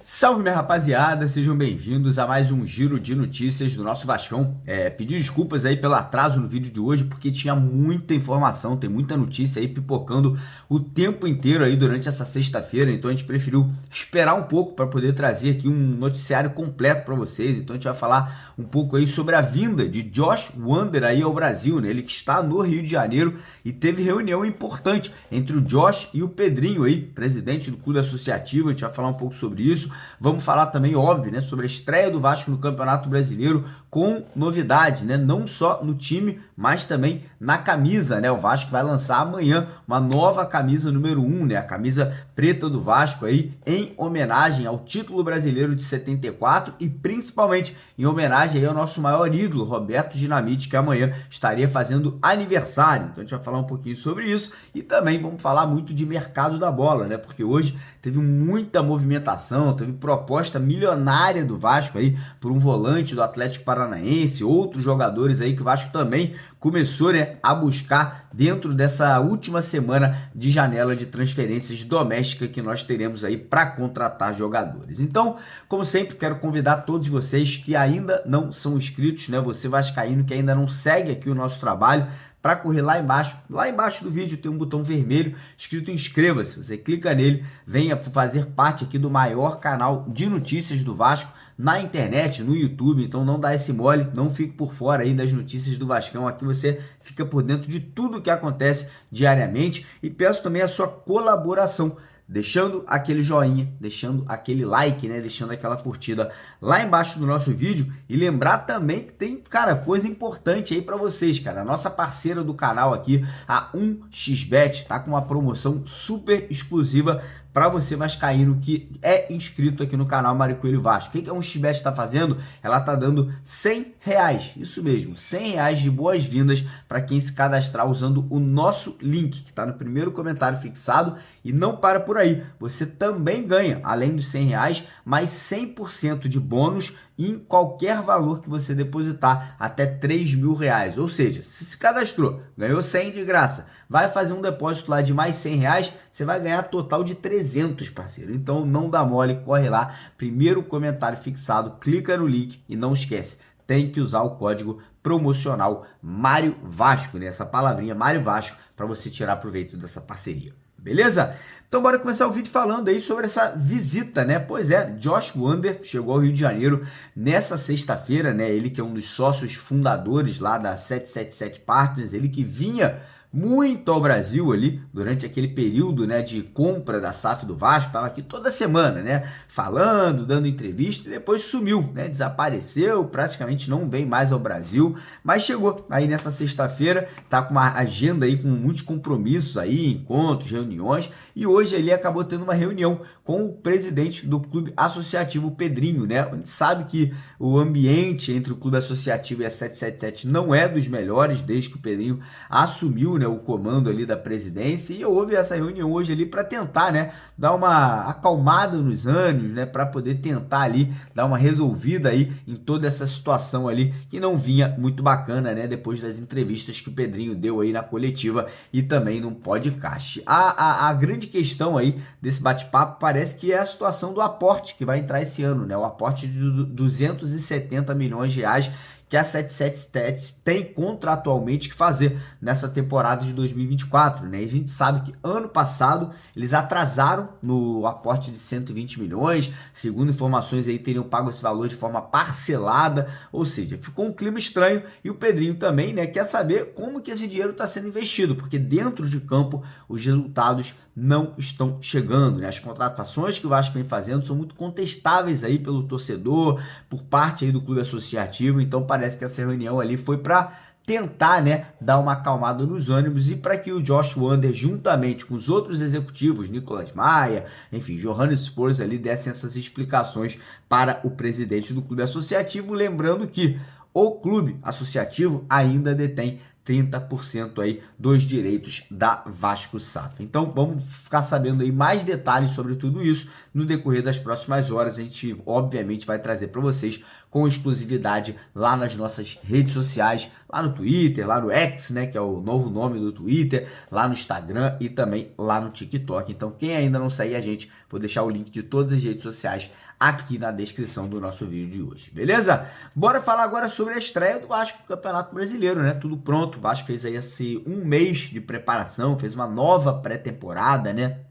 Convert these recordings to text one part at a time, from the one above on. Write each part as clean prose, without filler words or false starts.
Salve, minha rapaziada, sejam bem-vindos a mais um giro de notícias do nosso Vascão. Pedir desculpas aí pelo atraso no vídeo de hoje, porque tinha muita informação, tem muita notícia aí pipocando o tempo inteiro aí durante essa sexta-feira, então a gente preferiu esperar um pouco para poder trazer aqui um noticiário completo para vocês. Então a gente vai falar um pouco aí sobre a vinda de Josh Wander aí ao Brasil, né? Ele que está no Rio de Janeiro e teve reunião importante entre o Josh e o Pedrinho aí, presidente do Clube Associativo. A gente vai falar um pouco sobre isso. Vamos falar também, óbvio, né, sobre a estreia do Vasco no Campeonato Brasileiro com novidade, né? Não só no time, mas também na camisa, né? O Vasco vai lançar amanhã uma nova camisa número 1, né? A camisa preta do Vasco aí, em homenagem ao título brasileiro de 74 e principalmente em homenagem aí ao nosso maior ídolo, Roberto Dinamite, que amanhã estaria fazendo aniversário. Então a gente vai falar um pouquinho sobre isso e também vamos falar muito de mercado da bola, né? Porque hoje teve muita movimentação, teve proposta milionária do Vasco aí por um volante do Atlético Paranaense, outros jogadores aí que o Vasco também começou, né, a buscar dentro dessa última semana de janela de transferências doméstica que nós teremos aí para contratar jogadores. Então, como sempre, quero convidar todos vocês que ainda não são inscritos, né, você vascaíno que ainda não segue aqui o nosso trabalho, para correr lá embaixo do vídeo tem um botão vermelho escrito inscreva-se, você clica nele, venha fazer parte aqui do maior canal de notícias do Vasco na internet, no YouTube. Então não dá esse mole, não fique por fora aí das notícias do Vascão, aqui você fica por dentro de tudo que acontece diariamente e peço também a sua colaboração, deixando aquele joinha, deixando aquele like, né? Deixando aquela curtida lá embaixo do nosso vídeo e lembrar também que tem, cara, coisa importante aí para vocês, cara. A nossa parceira do canal aqui, a 1xBet, tá com uma promoção super exclusiva para você vascaíno que é inscrito aqui no canal Mário Coelho Vasco. O que a 1xBet está fazendo? Ela está dando R$100, isso mesmo, R$100 de boas-vindas para quem se cadastrar usando o nosso link, que está no primeiro comentário fixado. E não para por aí, você também ganha, além dos R$100, mais 100% de bônus em qualquer valor que você depositar até R$3.000. Ou seja, se cadastrou, ganhou 100 de graça, vai fazer um depósito lá de mais R$100, você vai ganhar total de 300, parceiro. Então não dá mole, corre lá, primeiro comentário fixado, clica no link e não esquece, tem que usar o código promocional Mário Vasco, né? Essa palavrinha Mário Vasco, para você tirar proveito dessa parceria. Beleza? Então bora começar o vídeo falando aí sobre essa visita, né? Pois é, Josh Wander chegou ao Rio de Janeiro nessa sexta-feira, né? Ele que é um dos sócios fundadores lá da 777 Partners, ele que vinha muito ao Brasil ali durante aquele período, né, de compra da SAF do Vasco, estava aqui toda semana, né, falando, dando entrevista e depois sumiu, né, desapareceu, praticamente não vem mais ao Brasil, mas chegou aí nessa sexta-feira, tá com uma agenda aí com muitos compromissos aí, encontros, reuniões, e hoje ele acabou tendo uma reunião com o presidente do Clube Associativo, Pedrinho, né? A gente sabe que o ambiente entre o Clube Associativo e a 777 não é dos melhores desde que o Pedrinho assumiu, né, o comando ali da presidência, e houve essa reunião hoje ali para tentar, né, dar uma acalmada nos ânimos, né, para poder tentar ali dar uma resolvida aí em toda essa situação ali que não vinha muito bacana, né, depois das entrevistas que o Pedrinho deu aí na coletiva e também no podcast. A grande questão aí desse bate-papo parece que é a situação do aporte que vai entrar esse ano, né, o aporte de R$270 milhões que a 777 tem contratualmente que fazer nessa temporada de 2024, né? E a gente sabe que ano passado eles atrasaram no aporte de 120 milhões, segundo informações aí teriam pago esse valor de forma parcelada, ou seja, ficou um clima estranho e o Pedrinho também, né, quer saber como que esse dinheiro está sendo investido, porque dentro de campo os resultados não estão chegando, né? As contratações que o Vasco vem fazendo são muito contestáveis aí pelo torcedor, por parte aí do clube associativo, então parece que essa reunião ali foi para tentar, né, dar uma acalmada nos ânimos e para que o Josh Wander, juntamente com os outros executivos, Nicolas Maia, enfim, Johannes Spurs ali, dessem essas explicações para o presidente do clube associativo, lembrando que o clube associativo ainda detém 30% aí dos direitos da Vasco SAF. Então vamos ficar sabendo aí mais detalhes sobre tudo isso no decorrer das próximas horas. A gente obviamente vai trazer para vocês com exclusividade lá nas nossas redes sociais, lá no Twitter, lá no X, né, que é o novo nome do Twitter, lá no Instagram e também lá no TikTok. Então quem ainda não segue a gente, vou deixar o link de todas as redes sociais aqui na descrição do nosso vídeo de hoje, beleza? Bora falar agora sobre a estreia do Vasco no Campeonato Brasileiro, né? Tudo pronto, o Vasco fez aí um mês de preparação, fez uma nova pré-temporada, né?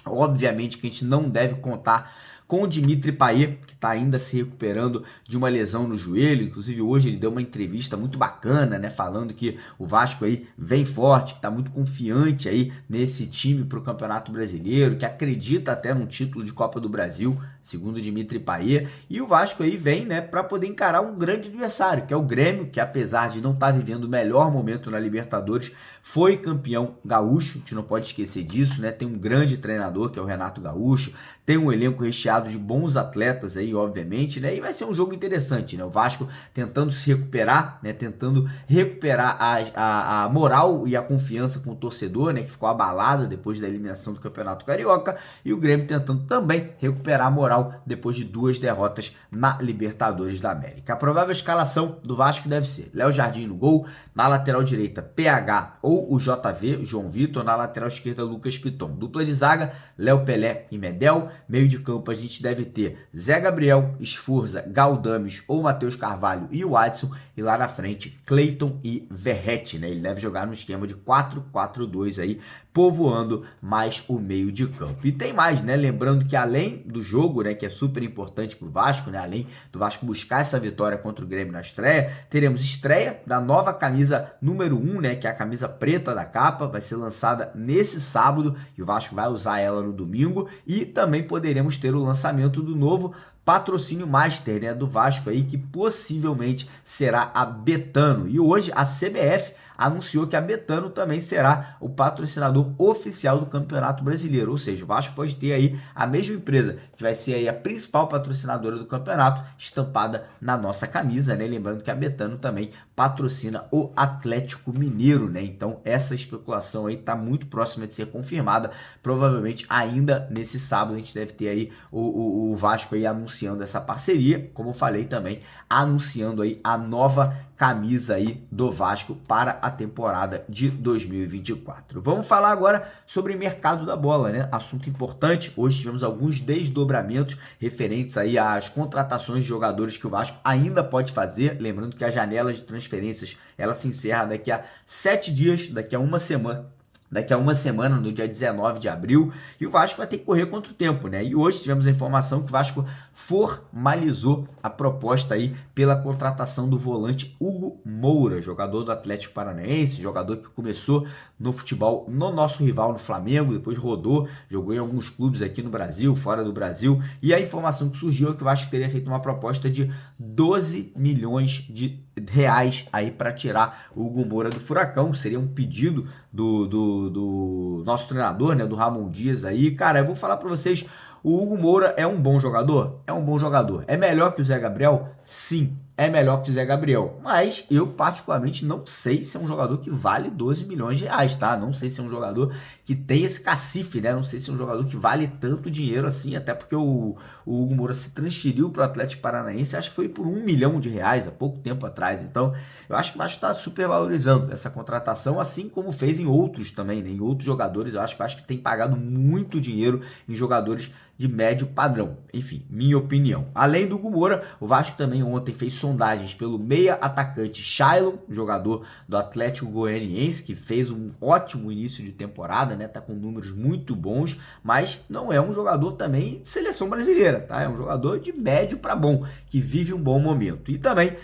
Obviamente que a gente não deve contar com o Dimitri Payet, que está ainda se recuperando de uma lesão no joelho. Inclusive hoje ele deu uma entrevista muito bacana, né, falando que o Vasco aí vem forte, que está muito confiante aí nesse time para o Campeonato Brasileiro, que acredita até num título de Copa do Brasil, segundo o Dimitri Payet. E o Vasco aí vem, né, para poder encarar um grande adversário, que é o Grêmio, que apesar de não estar vivendo o melhor momento na Libertadores, foi campeão gaúcho. A gente não pode esquecer disso, né? Tem um grande treinador, que é o Renato Gaúcho, tem um elenco recheado de bons atletas aí, obviamente, né? E vai ser um jogo interessante, né? O Vasco tentando se recuperar, né? Tentando recuperar a moral e a confiança com o torcedor, né? Que ficou abalada depois da eliminação do Campeonato Carioca. E o Grêmio tentando também recuperar a moral depois de 2 derrotas na Libertadores da América. A provável escalação do Vasco deve ser Léo Jardim no gol, na lateral direita PH ou o JV, João Vitor, na lateral esquerda Lucas Piton. Dupla de zaga, Léo Pelé e Medel. Meio de campo a gente deve ter Zé Gabriel, Sforza, Galdames ou Matheus Carvalho e o Adson. E lá na frente, Cleiton e Verratti, né? Ele deve jogar no esquema de 4-4-2 aí, povoando mais o meio de campo. E tem mais, né? Lembrando que além do jogo, né, que é super importante pro Vasco, né? Além do Vasco buscar essa vitória contra o Grêmio na estreia, teremos estreia da nova camisa número 1, né? Que é a camisa preta da capa, vai ser lançada nesse sábado e o Vasco vai usar ela no domingo. E também poderemos ter o lançamento do novo patrocínio master, né, do Vasco aí, que possivelmente será a Betano. E hoje a CBF anunciou que a Betano também será o patrocinador oficial do Campeonato Brasileiro, ou seja, o Vasco pode ter aí a mesma empresa, que vai ser aí a principal patrocinadora do campeonato, estampada na nossa camisa, né? Lembrando que a Betano também patrocina o Atlético Mineiro, né? Então essa especulação aí tá muito próxima de ser confirmada, provavelmente ainda nesse sábado a gente deve ter aí o Vasco aí anunciando essa parceria, como eu falei também, anunciando aí a nova camisa aí do Vasco para a temporada de 2024. Vamos falar agora sobre o mercado da bola, né? Assunto importante. Hoje tivemos alguns desdobramentos referentes aí às contratações de jogadores que o Vasco ainda pode fazer. Lembrando que a janela de transferências ela se encerra daqui a 7 dias, daqui a uma semana, no dia 19 de abril, e o Vasco vai ter que correr contra o tempo, né? E hoje tivemos a informação que o Vasco formalizou a proposta aí pela contratação do volante Hugo Moura, jogador do Atlético Paranaense, jogador que começou no futebol no nosso rival, no Flamengo, depois rodou, jogou em alguns clubes aqui no Brasil, fora do Brasil, e a informação que surgiu é que o Vasco teria feito uma proposta de 12 milhões de reais aí para tirar o Hugo Moura do Furacão. Seria um pedido do nosso treinador, né, do Ramon Dias aí. Cara, eu vou falar para vocês, o Hugo Moura é um bom jogador? É um bom jogador. É melhor que o Zé Gabriel? Sim, é melhor que o Zé Gabriel. Mas eu, particularmente, não sei se é um jogador que vale 12 milhões de reais, tá? Não sei se é um jogador que tem esse cacife, né? Não sei se é um jogador que vale tanto dinheiro assim, até porque o Hugo Moura se transferiu para o Atlético Paranaense, acho que foi por 1 milhão de reais há pouco tempo atrás. Então, eu acho que o Vasco está super valorizando essa contratação, assim como fez em outros também, né? Em outros jogadores, eu acho que tem pagado muito dinheiro em jogadores de médio padrão. Enfim, minha opinião. Além do Hugo Moura, o Vasco também ontem fez sondagens pelo meia atacante Shailon, jogador do Atlético Goianiense, que fez um ótimo início de temporada, né? Tá com números muito bons, mas não é um jogador também de seleção brasileira, tá? É um jogador de médio para bom, que vive um bom momento. E também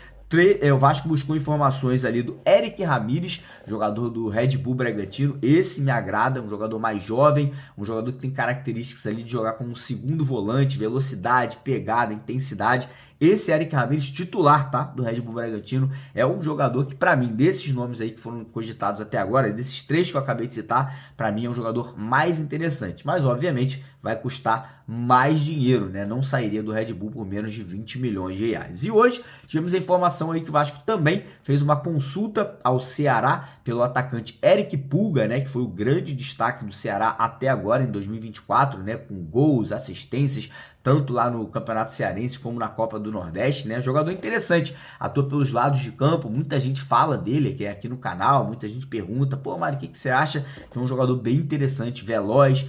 o Vasco buscou informações ali do Eric Ramírez, jogador do Red Bull Bragantino. Esse me agrada, um jogador mais jovem, um jogador que tem características ali de jogar como um segundo volante, velocidade, pegada, intensidade. esse Eric Ramírez, titular, tá? Do Red Bull Bragantino, é um jogador que, para mim, desses nomes aí que foram cogitados até agora, desses três que eu acabei de citar, para mim é um jogador mais interessante. Mas, obviamente, vai custar mais dinheiro, né? Não sairia do Red Bull por menos de 20 milhões de reais. E hoje tivemos a informação aí que o Vasco também fez uma consulta ao Ceará pelo atacante Eric Pulga, né? Que foi o grande destaque do Ceará até agora, em 2024, né? Com gols, assistências, tanto lá no Campeonato Cearense como na Copa do Nordeste, né? Jogador interessante, atua pelos lados de campo, muita gente fala dele, que é aqui no canal, muita gente pergunta, pô, Mário, o que você acha? Que é um jogador bem interessante, veloz,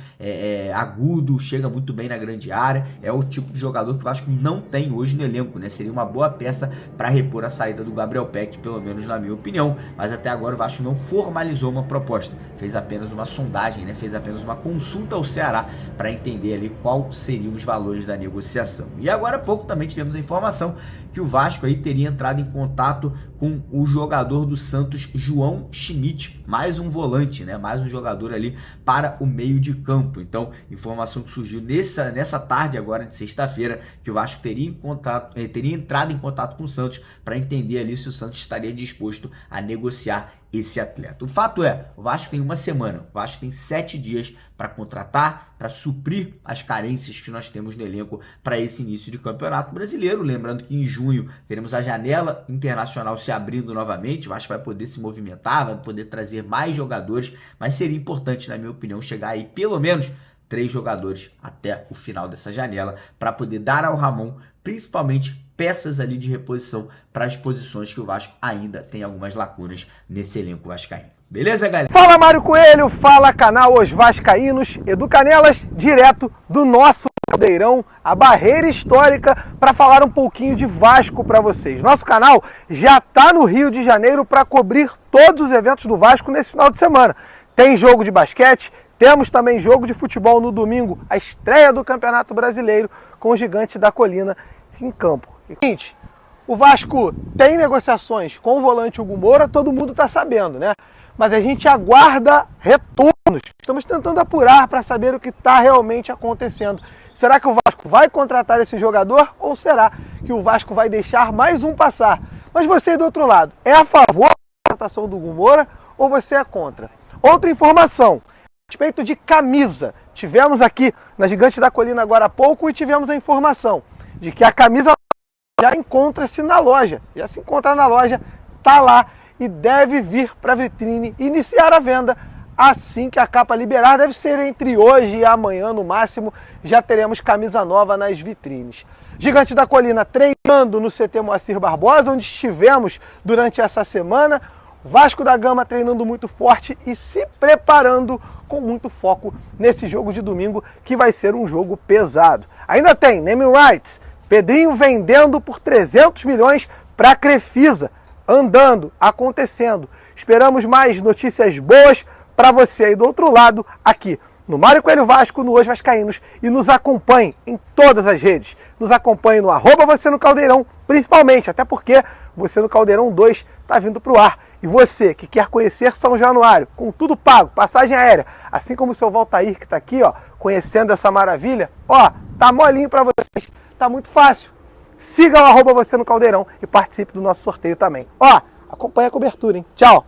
agudo, chega muito bem na grande área, é o tipo de jogador que o Vasco não tem hoje no elenco, né? Seria uma boa peça para repor a saída do Gabriel Peck, pelo menos na minha opinião, mas até agora o Vasco não formalizou uma proposta, fez apenas uma sondagem, né? Fez apenas uma consulta ao Ceará para entender ali qual seriam os valores da negociação. E agora há pouco também tivemos a informação que o Vasco aí teria entrado em contato com o jogador do Santos, João Schmidt, mais um volante, né? Mais um jogador ali para o meio de campo. Então, informação que surgiu nessa tarde agora de sexta-feira, que o Vasco teria entrado em contato com o Santos para entender ali se o Santos estaria disposto a negociar esse atleta. O fato é, o Vasco tem uma semana, o Vasco tem 7 dias para contratar, para suprir as carências que nós temos no elenco para esse início de campeonato brasileiro. Lembrando que em junho teremos a janela internacional se abrindo novamente, o Vasco vai poder se movimentar, vai poder trazer mais jogadores, mas seria importante, na minha opinião, chegar aí pelo menos 3 jogadores até o final dessa janela para poder dar ao Ramon, principalmente peças ali de reposição para as posições que o Vasco ainda tem algumas lacunas nesse elenco vascaíno. Beleza, galera? Fala, Mário Coelho, fala, canal Os Vascaínos, Edu Canelas, direto do nosso Caldeirão, a barreira histórica, para falar um pouquinho de Vasco para vocês. Nosso canal já está no Rio de Janeiro para cobrir todos os eventos do Vasco nesse final de semana. Tem jogo de basquete, temos também jogo de futebol no domingo, a estreia do Campeonato Brasileiro com o Gigante da Colina em campo. Gente, o Vasco tem negociações com o volante Hugo Moura, todo mundo está sabendo, né? Mas a gente aguarda retornos. Estamos tentando apurar para saber o que está realmente acontecendo. Será que o Vasco vai contratar esse jogador ou será que o Vasco vai deixar mais um passar? Mas você, do outro lado, é a favor da contratação do Hugo Moura ou você é contra? Outra informação, a respeito de camisa. Tivemos aqui na Gigante da Colina agora há pouco e tivemos a informação de que a camisa já encontra-se na loja. Já se encontra na loja, tá lá e deve vir para a vitrine iniciar a venda assim que a capa liberar. Deve ser entre hoje e amanhã, no máximo, já teremos camisa nova nas vitrines. Gigante da Colina treinando no CT Moacir Barbosa, onde estivemos durante essa semana. Vasco da Gama treinando muito forte e se preparando com muito foco nesse jogo de domingo, que vai ser um jogo pesado. Ainda tem naming rights, Pedrinho vendendo por 300 milhões para a Crefisa, andando, acontecendo. Esperamos mais notícias boas para você aí do outro lado, aqui no Mário Coelho Vasco, no Os Vascaínos, e nos acompanhe em todas as redes. Nos acompanhe no @você no Caldeirão, principalmente, até porque Você no Caldeirão 2 está vindo para o ar. E você que quer conhecer São Januário, com tudo pago, passagem aérea, assim como o seu Valtair que está aqui, ó, conhecendo essa maravilha, ó, tá molinho para vocês, tá muito fácil. Siga o @você no Caldeirão e participe do nosso sorteio também. Ó, acompanha a cobertura, hein? Tchau!